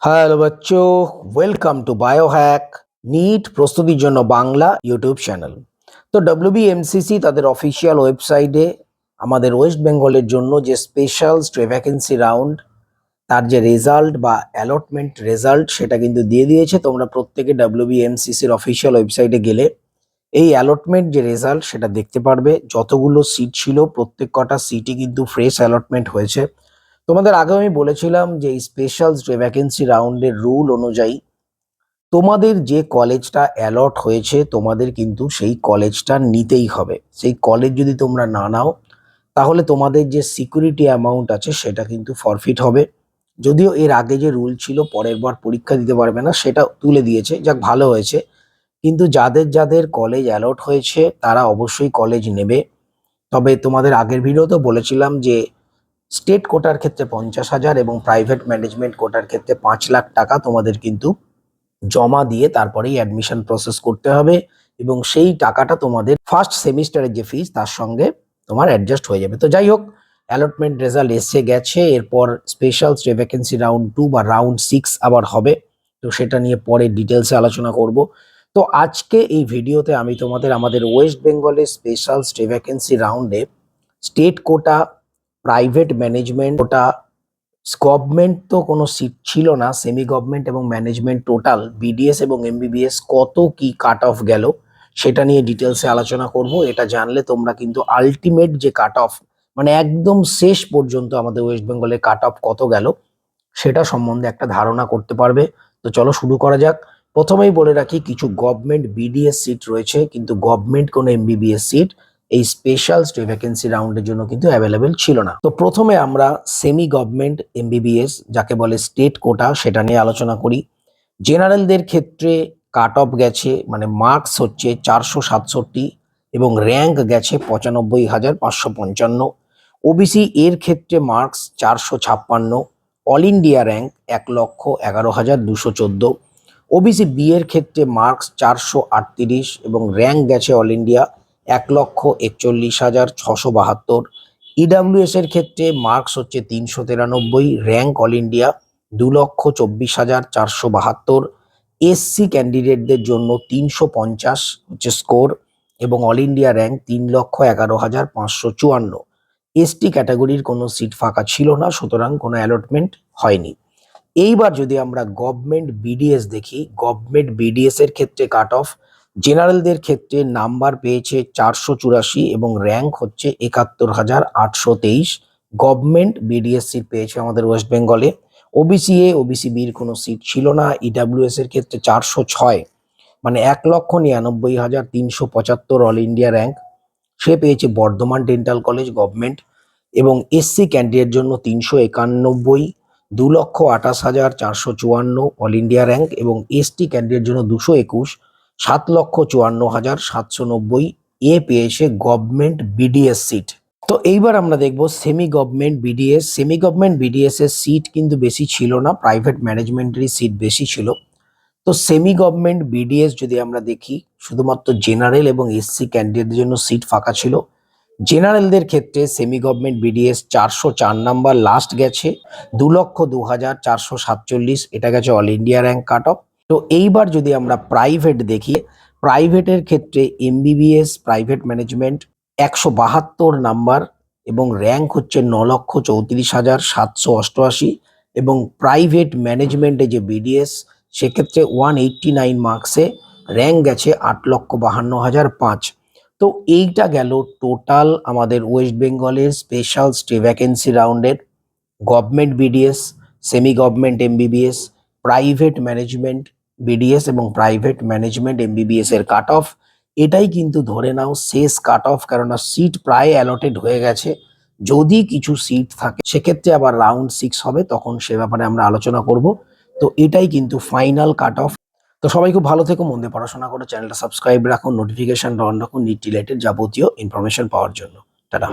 Hello বাচ্চো, welcome to Biohack NEET প্রস্তুতির জন্য বাংলা ইউটিউব চ্যানেল। তো ডব্লিউবিএমসিসি তাদের অফিসিয়াল ওয়েবসাইটে আমাদের ওয়েস্ট বেঙ্গলের জন্য যে স্পেশাল স্ট্রে ভ্যাকেন্সি রাউন্ড তার যে রেজাল্ট বা অ্যালটমেন্ট রেজাল্ট সেটা কিন্তু দিয়ে দিয়েছে। তোমরা প্রত্যেকে ডব্লিউবিএমসিসির অফিসিয়াল ওয়েবসাইটে গেলে এই অ্যালটমেন্ট যে রেজাল্ট সেটা দেখতে পারবে। যতগুলো সিট ছিল প্রত্যেক কটা সিটই কিন্তু ফ্রেশ অ্যালটমেন্ট হয়েছে। তোমাদের আগেও আমি বলেছিলাম যে এই স্পেশাল যে ভ্যাকেন্সি রাউন্ডের রুল অনুযায়ী তোমাদের যে কলেজটা অ্যালট হয়েছে তোমাদের কিন্তু সেই কলেজটা নিতেই হবে। সেই কলেজ যদি তোমরা না নাও তাহলে তোমাদের যে সিকিউরিটি অ্যামাউন্ট আছে সেটা কিন্তু ফরফিট হবে। যদিও এর আগে যে রুল ছিল পরের বার পরীক্ষা দিতে পারবে না, সেটা তুলে দিয়েছে, যাক ভালো হয়েছে। কিন্তু যাদের যাদের কলেজ অ্যালট হয়েছে তারা অবশ্যই কলেজ নেবে। তবে তোমাদের আগের ভিডিওতেও বলেছিলাম যে স্টেট কোটার ক্ষেত্রে 50,000 এবং প্রাইভেট ম্যানেজমেন্ট কোটার ক্ষেত্রে 5 লাখ টাকা তোমাদের কিন্তু জমা দিয়ে তারপরেই অ্যাডমিশন প্রসেস করতে হবে এবং সেই টাকাটা তোমাদের ফার্স্ট সেমিস্টারের যে ফিস তার সঙ্গে তোমার অ্যাডজাস্ট হয়ে যাবে। তো যাই হোক, অ্যালটমেন্ট রেজাল্ট এসে গেছে। এরপর স্পেশাল স্টে ভ্যাকেন্সি রাউন্ড 2 বা রাউন্ড 6 আবার হবে। তো সেটা নিয়ে পরে ডিটেলসে আলোচনা করব। তো আজকে এই ভিডিওতে আমি তোমাদের আমাদের ওয়েস্ট বেঙ্গলের স্পেশাল স্টে ভ্যাকেন্সি রাউন্ডে state quota, private management quota, government তো কোনো সিট ছিল না, সেমি গভর্নমেন্ট এবং ম্যানেজমেন্ট টোটাল বিডিএস এবং এমবিবিএস কত কি কাট অফ গেল সেটা নিয়ে ডিটেলসে আলোচনা করব। এটা জানলে তোমরা কিন্তু আলটিমেট যে কাট অফ মানে একদম শেষ পর্যন্ত আমাদের ওয়েস্ট বেঙ্গলের কাট অফ কত গেল সেটা সম্বন্ধে একটা ধারণা করতে পারবে। তো চলো শুরু করা যাক। প্রথমেই বলে রাখি কিছু গভর্নমেন্ট বিডিএস সিট রয়েছে কিন্তু গভর্নমেন্ট কোনো এমবিবিএস সিট এই স্পেশাল স্টে ভ্যাকেন্সি রাউন্ডের জন্য কিন্তু অ্যাভেলেবেল ছিল না। তো প্রথমে আমরা সেমি গভর্নমেন্ট এমবিবিএস যাকে বলে স্টেট কোটা সেটা নিয়ে আলোচনা করি। জেনারেলদের ক্ষেত্রে কাট অফ গেছে মানে মার্কস হচ্ছে 467 এবং র্যাঙ্ক গেছে 95,555। ওবিসি এর ক্ষেত্রে marks 456, all India rank 1,11,214। OBC B এর ক্ষেত্রে মার্কস 438 এবং র্যাঙ্ক গেছে অল ইন্ডিয়া 1,41,672। ইডাব্লিউএস এর ক্ষেত্রে মার্কস হচ্ছে 393, র্যাঙ্ক অল ইন্ডিয়া 2,24,472। এসসি ক্যান্ডিডেটদের জন্য 350 হচ্ছে স্কোর এবং অল ইন্ডিয়া র্যাঙ্ক 3,11,554। এসটি ক্যাটাগরির কোনো সিট ফাঁকা ছিল না, সুতরাং কোনো অ্যালটমেন্ট হয়নি। এইবার যদি আমরা গভর্নমেন্ট বিডিএস দেখি, গভর্নমেন্ট বিডিএস এর ক্ষেত্রে কাট অফ জেনারেলদের ক্ষেত্রে নাম্বার পেয়েছে 484 এবং র্যাঙ্ক হচ্ছে 71,823। গভর্নমেন্ট বিডিএস সিট পেয়েছে আমাদের ওয়েস্ট বেঙ্গলে। ওবিসি এ ওবিসি বির কোনো সিট ছিল না। ইডাব্লিউএস এর ক্ষেত্রে 406 মানে 1,99,375 অল ইন্ডিয়া র্যাঙ্ক, সে পেয়েছে বর্ধমান ডেন্টাল কলেজ গভর্নমেন্ট। এবং এসসি ক্যান্ডিডেট জন্য 391, 2,28,454 অল ইন্ডিয়া র্যাঙ্ক এবং এসটি ক্যান্ডিডেট জন্য 221, 7,54,790 এ পেয়েছে গভর্নমেন্ট বিডিএস সিট। তো এইবার আমরা দেখব semi government BDS. Semi government BDS এর সিট কিন্তু বেশি ছিল না, প্রাইভেট ম্যানেজমেন্টেরই সিট বেশি ছিল। তো সেমি গভর্নমেন্ট বিডিএস যদি আমরা দেখি শুধুমাত্র জেনারেল এবং এসসি ক্যান্ডিডেটদের জন্য সিট ফাঁকা ছিল। জেনারেলদের ক্ষেত্রে semi government BDS 404 number last গেছে, 2,02,447 এটা গেছে all India rank cut off. তো এইবার যদি আমরা প্রাইভেট দেখি, প্রাইভেটের ক্ষেত্রে এমবিবিএস প্রাইভেট ম্যানেজমেন্ট 172 নাম্বার এবং র্যাঙ্ক হচ্ছে 9,34,788 এবং প্রাইভেট ম্যানেজমেন্টে যে বিডিএস সেক্ষেত্রে 189 মার্কসে র্যাঙ্ক গেছে 8,52,005। তো এইটা গেল টোটাল আমাদের ওয়েস্ট বেঙ্গলের স্পেশাল স্টে ভ্যাকেন্সি রাউন্ডের government BDS, semi government MBBS, private management BDS এবং প্রাইভেট ম্যানেজমেন্ট এমবিবিএস এর কাট অফ। এটাই কিন্তু ধরে নাও শেষ কাট অফ, কেননা সিট প্রায় অ্যালটেড হয়ে গেছে। যদি কিছু সিট থাকে সেক্ষেত্রে আবার রাউন্ড 6 হবে, তখন সে ব্যাপারে আমরা আলোচনা করব। তো এটাই কিন্তু ফাইনাল কাট অফ। তো সবাই খুব ভালো থেকো, মন দিয়ে পড়াশোনা করো, চ্যানেলটা সাবস্ক্রাইব রাখুন, নোটিফিকেশন অন রাখুন নিট রিলেটেড যাবতীয় ইনফরমেশন পাওয়ার জন্য। টাটা।